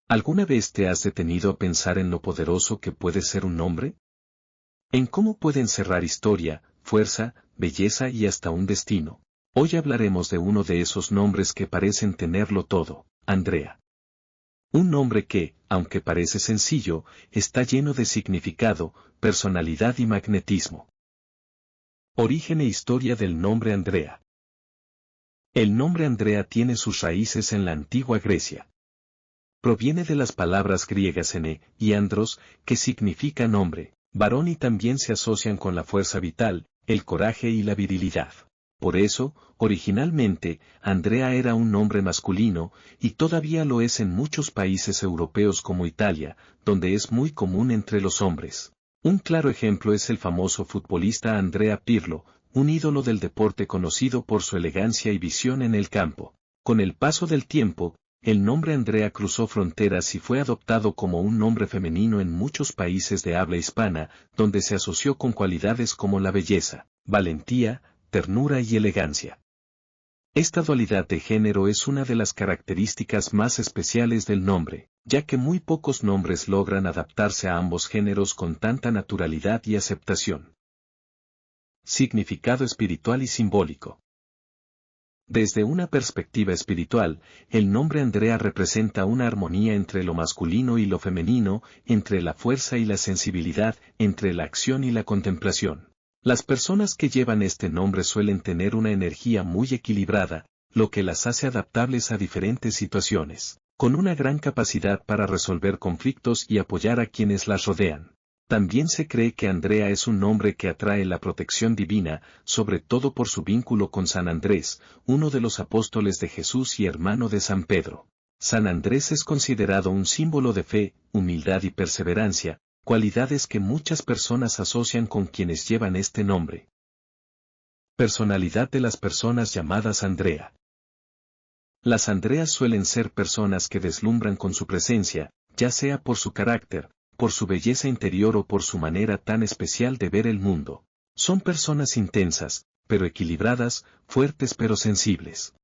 ¿Alguna vez te has detenido a pensar en lo poderoso que puede ser un nombre? En cómo puede encerrar historia, fuerza, belleza y hasta un destino. Hoy hablaremos de uno de esos nombres que parecen tenerlo todo, Andrea. Un nombre que, aunque parece sencillo, está lleno de significado, personalidad y magnetismo. Origen e historia del nombre Andrea. El nombre Andrea tiene sus raíces en la antigua Grecia. Proviene de las palabras griegas ene y andros, que significan hombre, varón, y también se asocian con la fuerza vital, el coraje y la virilidad. Por eso, originalmente, Andrea era un nombre masculino, y todavía lo es en muchos países europeos como Italia, donde es muy común entre los hombres. Un claro ejemplo es el famoso futbolista Andrea Pirlo, un ídolo del deporte conocido por su elegancia y visión en el campo. Con el paso del tiempo, el nombre Andrea cruzó fronteras y fue adoptado como un nombre femenino en muchos países de habla hispana, donde se asoció con cualidades como la belleza, valentía, ternura y elegancia. Esta dualidad de género es una de las características más especiales del nombre, ya que muy pocos nombres logran adaptarse a ambos géneros con tanta naturalidad y aceptación. Significado espiritual y simbólico. Desde una perspectiva espiritual, el nombre Andrea representa una armonía entre lo masculino y lo femenino, entre la fuerza y la sensibilidad, entre la acción y la contemplación. Las personas que llevan este nombre suelen tener una energía muy equilibrada, lo que las hace adaptables a diferentes situaciones, con una gran capacidad para resolver conflictos y apoyar a quienes las rodean. También se cree que Andrea es un nombre que atrae la protección divina, sobre todo por su vínculo con San Andrés, uno de los apóstoles de Jesús y hermano de San Pedro. San Andrés es considerado un símbolo de fe, humildad y perseverancia, cualidades que muchas personas asocian con quienes llevan este nombre. Personalidad de las personas llamadas Andrea. Las Andreas suelen ser personas que deslumbran con su presencia, ya sea por su carácter, por su belleza interior o por su manera tan especial de ver el mundo. Son personas intensas, pero equilibradas, fuertes pero sensibles.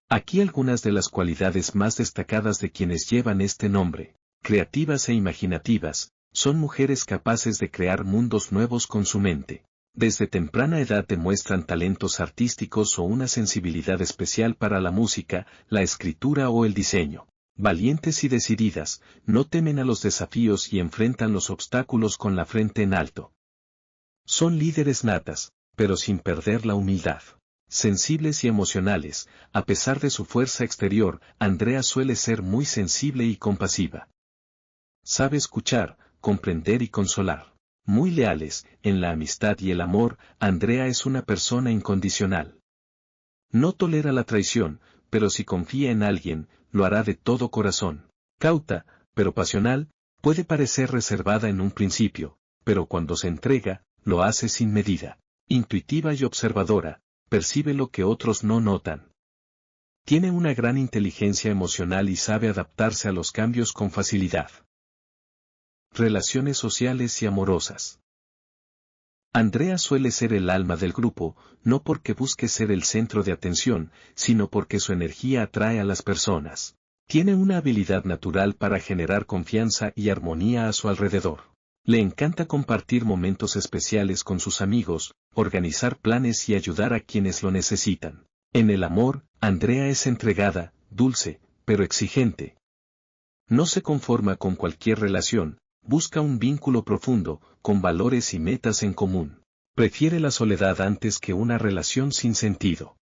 Aquí algunas de las cualidades más destacadas de quienes llevan este nombre: creativas e imaginativas, son mujeres capaces de crear mundos nuevos con su mente. Desde temprana edad demuestran talentos artísticos o una sensibilidad especial para la música, la escritura o el diseño. Valientes y decididas, no temen a los desafíos y enfrentan los obstáculos con la frente en alto. Son líderes natas, pero sin perder la humildad. Sensibles y emocionales, a pesar de su fuerza exterior, Andrea suele ser muy sensible y compasiva. Sabe escuchar, comprender y consolar. Muy leales, en la amistad y el amor, Andrea es una persona incondicional. No tolera la traición, pero si confía en alguien, lo hará de todo corazón. Cauta, pero pasional, puede parecer reservada en un principio, pero cuando se entrega, lo hace sin medida. Intuitiva y observadora, percibe lo que otros no notan. Tiene una gran inteligencia emocional y sabe adaptarse a los cambios con facilidad. Relaciones sociales y amorosas. Andrea suele ser el alma del grupo, no porque busque ser el centro de atención, sino porque su energía atrae a las personas. Tiene una habilidad natural para generar confianza y armonía a su alrededor. Le encanta compartir momentos especiales con sus amigos, organizar planes y ayudar a quienes lo necesitan. En el amor, Andrea es entregada, dulce, pero exigente. No se conforma con cualquier relación, busca un vínculo profundo, con valores y metas en común. Prefiere la soledad antes que una relación sin sentido.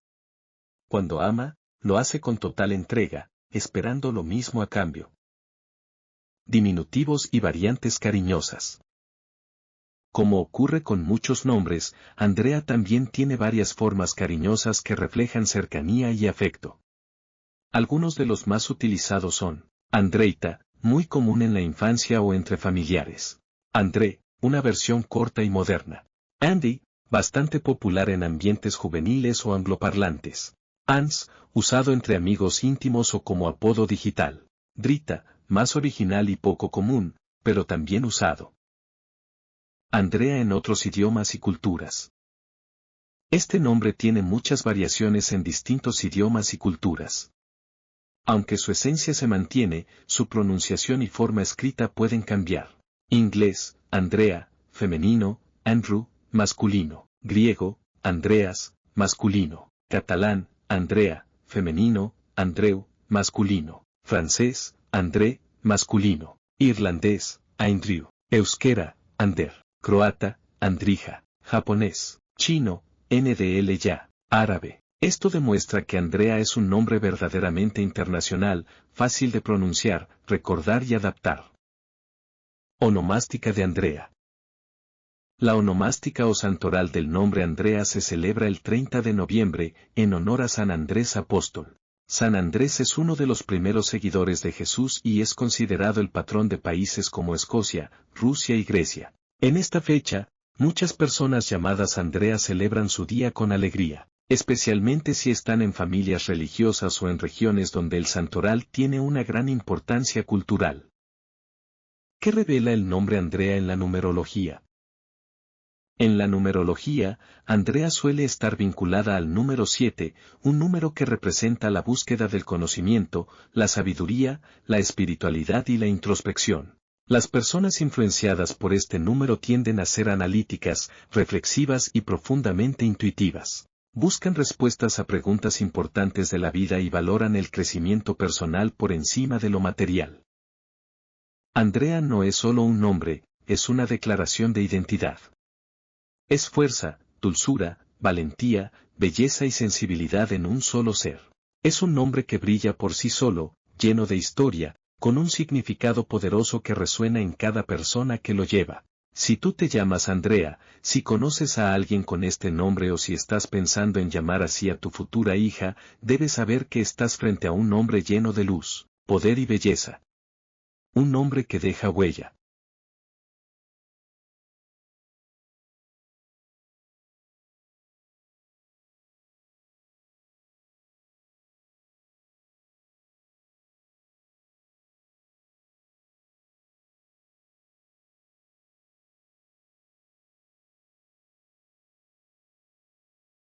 Cuando ama, lo hace con total entrega, esperando lo mismo a cambio. Diminutivos y variantes cariñosas. Como ocurre con muchos nombres, Andrea también tiene varias formas cariñosas que reflejan cercanía y afecto. Algunos de los más utilizados son: Andreita, muy común en la infancia o entre familiares. André, una versión corta y moderna. Andy, bastante popular en ambientes juveniles o angloparlantes. Ans, usado entre amigos íntimos o como apodo digital. Drita, más original y poco común, pero también usado. Andrea en otros idiomas y culturas. Este nombre tiene muchas variaciones en distintos idiomas y culturas. Aunque su esencia se mantiene, su pronunciación y forma escrita pueden cambiar. Inglés, Andrea, femenino, Andrew, masculino. Griego, Andreas, masculino. Catalán, Andrea, femenino, Andreu, masculino. Francés, André, masculino. Irlandés, Andrew. Euskera, Ander. Croata, Andrija. Japonés, chino, NDL ya. Árabe. Esto demuestra que Andrea es un nombre verdaderamente internacional, fácil de pronunciar, recordar y adaptar. Onomástica de Andrea. La onomástica o santoral del nombre Andrea se celebra el 30 de noviembre, en honor a San Andrés Apóstol. San Andrés es uno de los primeros seguidores de Jesús y es considerado el patrón de países como Escocia, Rusia y Grecia. En esta fecha, muchas personas llamadas Andrea celebran su día con alegría, especialmente si están en familias religiosas o en regiones donde el santoral tiene una gran importancia cultural. ¿Qué revela el nombre Andrea en la numerología? En la numerología, Andrea suele estar vinculada al número 7, un número que representa la búsqueda del conocimiento, la sabiduría, la espiritualidad y la introspección. Las personas influenciadas por este número tienden a ser analíticas, reflexivas y profundamente intuitivas. Buscan respuestas a preguntas importantes de la vida y valoran el crecimiento personal por encima de lo material. Andrea no es solo un nombre, es una declaración de identidad. Es fuerza, dulzura, valentía, belleza y sensibilidad en un solo ser. Es un nombre que brilla por sí solo, lleno de historia, con un significado poderoso que resuena en cada persona que lo lleva. Si tú te llamas Andrea, si conoces a alguien con este nombre o si estás pensando en llamar así a tu futura hija, debes saber que estás frente a un nombre lleno de luz, poder y belleza. Un nombre que deja huella.